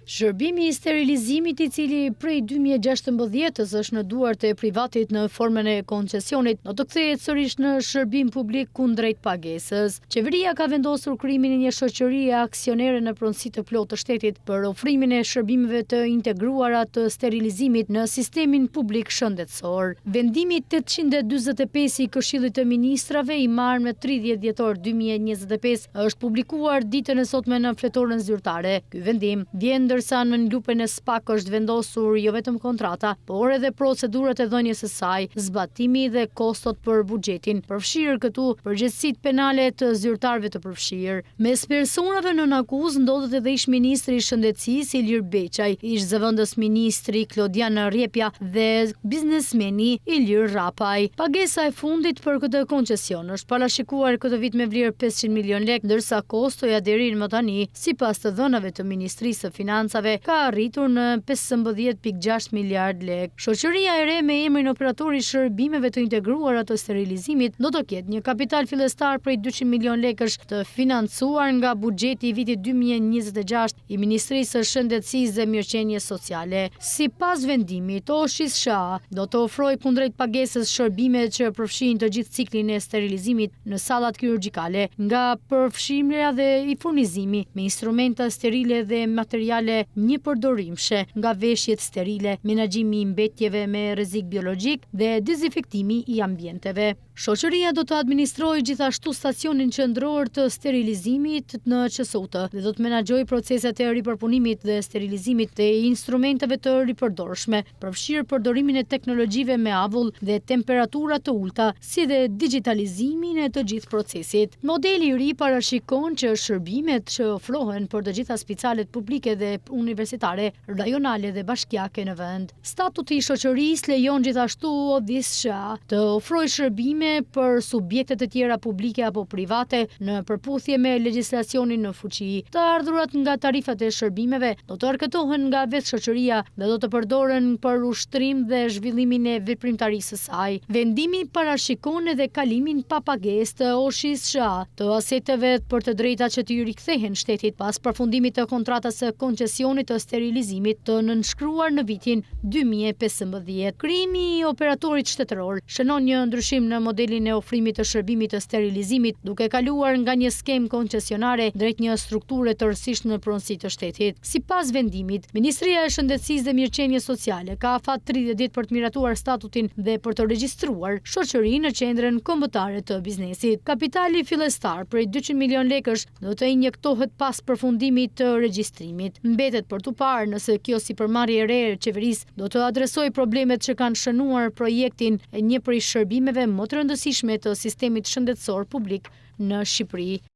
Shërbimi i sterilizimit i cili prej 2016 është në duart e privatit në formën e koncesionit, do të kthehet sërish në shërbim publik kundrejt pagesës. Qeveria ka vendosur krijimin e një shoqërie aksionere në pronësi të plotë të shtetit për ofrimin e shërbimeve të integruara të sterilizimit në sistemin publik shëndetësor. Vendimi 845 i Këshillit të Ministrave i marrë me 30 dhjetor 2025 është publikuar ditën e sotme në fletorën zyrtare. Ky vendim vjen ndërsa në lupën e SPAK është vendosur jo vetëm kontrata, por edhe procedurat e dhënies së saj, zbatimi dhe kostot për buxhetin, përfshirë këtu përgjegjësitë penale të zyrtarëve të përfshirë. Mes personave nën akuzë ndodhet edhe ish ministri i shëndetësisë Ilir Beçaj, ish zëvendës ministri Klodian Rjepja dhe biznesmeni Ilir Rapaj. Pagesa e fundit për këtë koncesion është parashikuar këtë vit me vlerë 500 milion lekë, ndërsa kostoja deri më tani, sipas të dhënave të Ministrisë së Financave, ka arritur në 15.6 miliard lekë. Shoqëria e re me emrin operatori i shërbimeve të integruara të sterilizimit do të ketë një kapital fillestar prej 200 milion lekësh të financuar nga buxheti i vitit 2026 i Ministrisë së Shëndetësisë dhe Mirëqenies Sociale. Sipas vendimit, OSHIS-SHA do të ofrojë kundrejt pagesës shërbime që përfshin të gjithë ciklin e sterilizimit në sallat kirurgjikale, nga përfshirja dhe i furnizimi me instrumenta sterile dhe materiale një përdorimshe, nga veshjet sterile, menaxhimi i mbetjeve me rrezik biologjik dhe dezinfektimi i ambienteve. Shoqëria do të administrojë gjithashtu stacionin qendror të sterilizimit në QSUT dhe do të menaxhojë proceset e ripërpunimit dhe sterilizimit të instrumenteve të ripërdorshme, përfshirë përdorimin e teknologjive me avull dhe temperatura të ulta, si dhe digitalizimin e të gjithë procesit. Modeli i ri parashikon që shërbimet që ofrohen për të gjitha spicalet publike dhe universitare, rajonale dhe bashkiake në vend. Statuti i shoqërisë lejon gjithashtu OSHIS-SHA të ofrojë shërbime për subjektet e tjera publike apo private në përputhje me legjislacionin në fuqi. Të ardhurat nga tarifat e shërbimeve do të arkëtohen nga vetë shoqëria dhe do të përdoren për ushtrim dhe zhvillimin e veprimtarisë së saj. Vendimi parashikon edhe kalimin pa pagesë të OSHIS-SHA të aseteve për të drejtat që të rikthehen shtetit pas përfundimit të kontratës së koncesionit të sterilizimit të nënshkruar në vitin 2015. Krijimi i operatorit shtetëror shënon një ndryshim në modelin e ofrimit të shërbimit të sterilizimit, duke kaluar nga një skemë koncesionare drejt një strukture të rëndësishme në pronësi të shtetit. Sipas vendimit, Ministria e Shëndetësisë dhe Mirëqenies Sociale ka afat 30 ditë për të miratuar statutin dhe për të regjistruar shoqërinë në qendrën kombëtare të biznesit. Kapitali fillestar prej 200 milion lekësh do të injektohet pas përfundimit të regjistrimit. Mbetet për tu parë nëse kjo sipërmarrje e re e qeverisë do të adresojë problemet që kanë shënuar projektin e një prej shërbimeve më të rëndësishme të sistemit shëndetësor publik në Shqipëri.